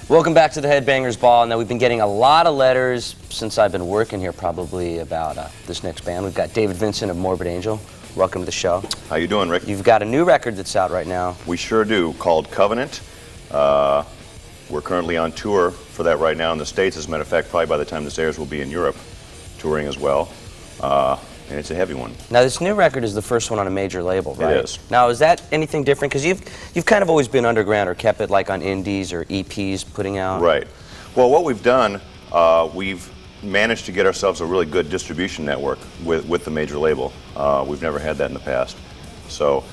Welcome back to the Headbangers Ball. Now, we've been getting a lot of letters since I've been working here, probably about this next band. We've got David Vincent of Morbid Angel. Welcome to the show. How you doing, Rick? You've got a new record that's out right now. We sure do, called Covenant. We're currently on tour for that right now in the States. As a matter of fact, probably by the time this airs, we'll be in Europe touring as well. And it's a heavy one. Now, this new record is the first one on a major label, right? It is. Now, is that anything different? Because you've kind of always been underground or kept it like on indies or EPs putting out. Right. Well, what we've done, we've managed to get ourselves a really good distribution network with the major label. We've never had that in the past. So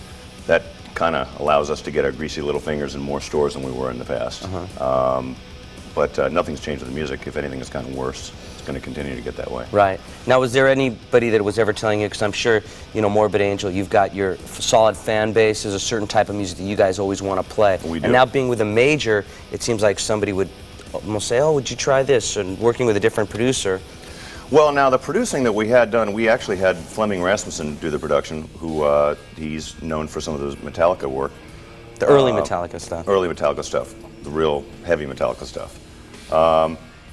that kind of allows us to get our greasy little fingers in more stores than we were in the past. But nothing's changed with the music. If anything, it's gotten worse. It's going to continue to get that way. Right. Now, was there anybody that was ever telling you, because I'm sure, you know, Morbid Angel, you've got your solid fan base. There's a certain type of music that you guys always want to play. We do. And now being with a major, it seems like somebody would almost say, oh, would you try this? And working with a different producer. Well, now the producing that we had done, we actually had Fleming Rasmussen do the production, who he's known for some of the Metallica work. The early Metallica stuff. Early Metallica stuff, the real heavy Metallica stuff.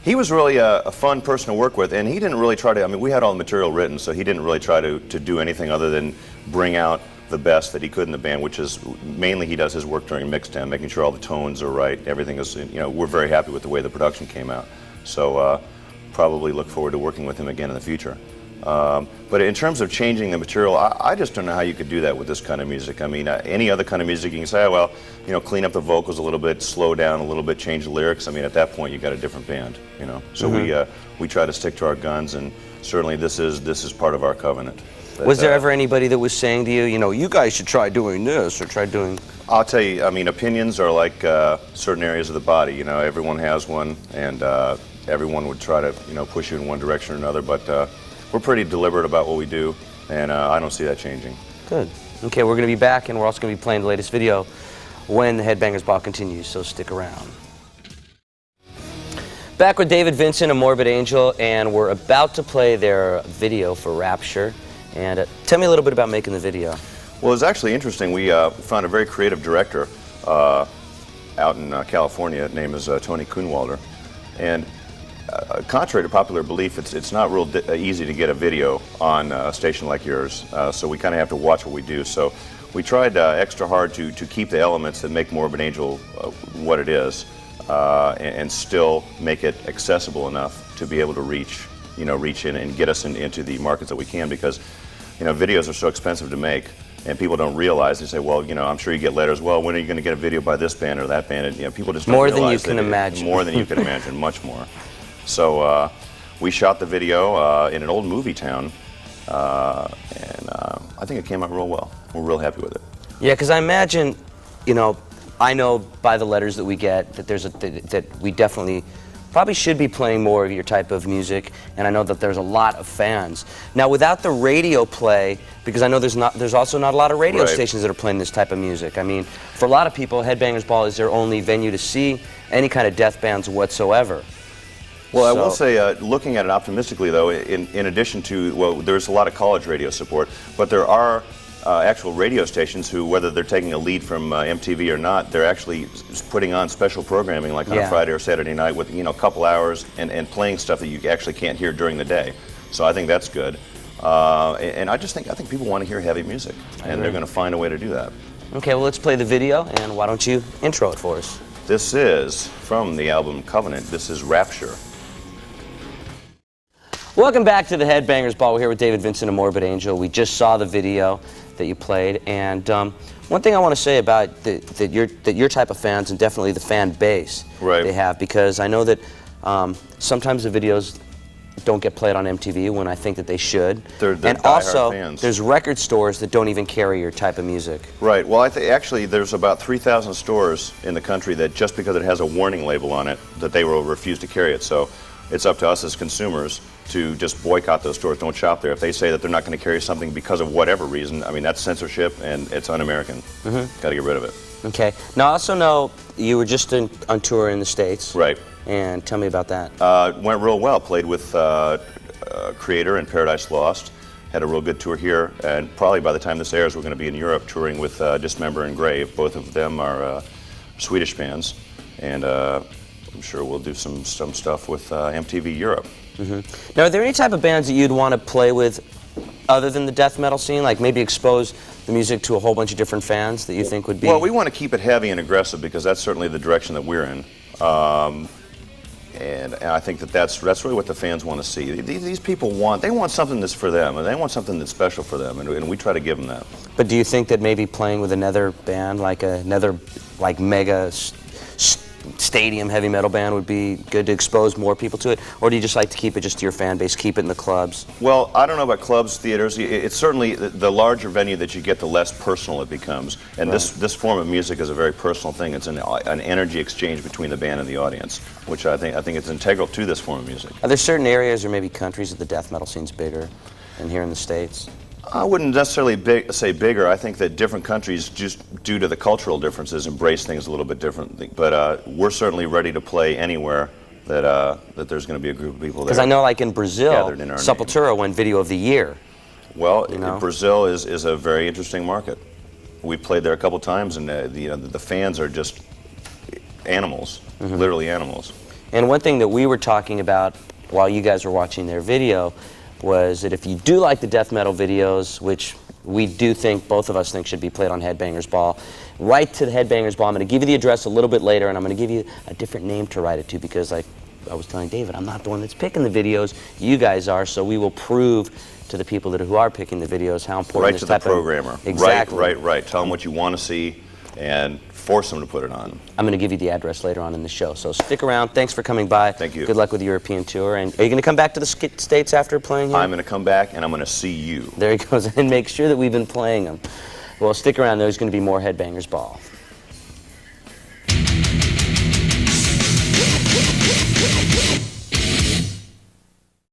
He was really a fun person to work with, and he didn't really try to, I mean, we had all the material written, so he didn't really try to do anything other than bring out the best that he could in the band, which is mainly he does his work during mixdown, making sure all the tones are right, everything is, you know, we're very happy with the way the production came out. So probably look forward to working with him again in the future. But in terms of changing the material, I just don't know how you could do that with this kind of music. I mean, any other kind of music, you can say, oh, well, you know, clean up the vocals a little bit, slow down a little bit, change the lyrics. I mean, at that point, you got a different band, you know. So we try to stick to our guns, and certainly this is part of our covenant. Was there ever anybody that was saying to you, you know, you guys should try doing this or try doing? I'll tell you, I mean, opinions are like certain areas of the body. You know, everyone has one, and everyone would try to, you know, push you in one direction or another. But we're pretty deliberate about what we do, and I don't see that changing. Good. Okay, we're going to be back, and we're also going to be playing the latest video when the Headbangers Ball continues, so stick around. Back with David Vincent of Morbid Angel, and we're about to play their video for Rapture. And tell me a little bit about making the video. Well, it's actually interesting. We found a very creative director out in California. His name is Tony Kuhnwalder. And contrary to popular belief, it's not real easy to get a video on a station like yours, so we kind of have to watch what we do. So we tried extra hard to keep the elements that make Morbid Angel what it is, and still make it accessible enough to be able to reach in and get us into the markets that we can, because, you know, videos are so expensive to make. And people don't realize. They say, well, you know, I'm sure you get letters, well, when are you going to get a video by this band or that band? And, you know, people just don't realize. More than you can imagine. More than you can imagine, much more. So we shot the video in an old movie town, and I think it came out real well. We're real happy with it. Yeah, because I imagine, you know, I know by the letters that we get that that we definitely probably should be playing more of your type of music, and I know that there's a lot of fans. Now, without the radio play, because I know there's also not a lot of radio stations that are playing this type of music. I mean, for a lot of people, Headbangers Ball is their only venue to see any kind of death bands whatsoever. Well, I will say, looking at it optimistically, though, in addition to, well, there's a lot of college radio support, but there are actual radio stations who, whether they're taking a lead from MTV or not, they're actually putting on special programming, like on a Friday or Saturday night with, you know, a couple hours and playing stuff that you actually can't hear during the day. So I think that's good. And I think people want to hear heavy music, and they're going to find a way to do that. Okay, well, let's play the video, and why don't you intro it for us? This is from the album Covenant. This is Rapture. Welcome back to the Headbangers Ball. We're here with David Vincent of Morbid Angel. We just saw the video that you played, and one thing I want to say about that your type of fans, and definitely the fan base they have, because I know that sometimes the videos don't get played on MTV when I think that they should. They're and also, fans. There's record stores that don't even carry your type of music. Right. Well, actually there's about 3,000 stores in the country that just because it has a warning label on it, that they will refuse to carry it. So it's up to us as consumers to just boycott those stores. Don't shop there. If they say that they're not going to carry something because of whatever reason, I mean, that's censorship and it's un-American. Got to get rid of it. Okay. Now, I also know you were just on tour in the States. Right. And tell me about that. Went real well. Played with Creator and Paradise Lost. Had a real good tour here, and probably by the time this airs, we're going to be in Europe touring with Dismember and Grave. Both of them are Swedish bands, and I'm sure we'll do some stuff with MTV Europe. Now, are there any type of bands that you'd want to play with other than the death metal scene? Like maybe expose the music to a whole bunch of different fans that you think would be... Well, we want to keep it heavy and aggressive because that's certainly the direction that we're in. And I think that's really what the fans want to see. These people want something that's for them, and they want something that's special for them, and we try to give them that. But do you think that maybe playing with another band, like another mega stadium heavy metal band, would be good to expose more people to it? Or do you just like to keep it just to your fan base, keep it in the clubs? Well, I don't know about clubs, theaters. It's certainly the larger venue that you get, the less personal it becomes. And Right. this form of music is a very personal thing. It's an energy exchange between the band and the audience, which I think it's integral to this form of music. Are there certain areas or maybe countries that the death metal scene's bigger than here in the States? I wouldn't necessarily say bigger. I think that different countries, just due to the cultural differences, embrace things a little bit differently. But we're certainly ready to play anywhere that there's going to be a group of people there. Because I know, like in Brazil, gathered in our Sepultura won Video of the Year. Well, You know? Brazil is a very interesting market. We played there a couple times, and the fans are just animals, literally animals. And one thing that we were talking about while you guys were watching their video was that if you do like the death metal videos, which we do think, both of us think should be played on Headbangers Ball, write to the Headbangers Ball. I'm going to give you the address a little bit later, and I'm going to give you a different name to write it to because, like I was telling David, I'm not the one that's picking the videos. You guys are, so we will prove to the people who are picking the videos how important Right this to the type of... programmer. Exactly. Right. Tell them what you want to see and force them to put it on. I'm going to give you the address later on in the show, so stick around. Thanks for coming by. Thank you. Good luck with the European tour. And are you going to come back to the States after playing here? I'm going to come back and I'm going to see you. There he goes, and make sure that we've been playing them. Well, stick around. There's going to be more Headbangers Ball.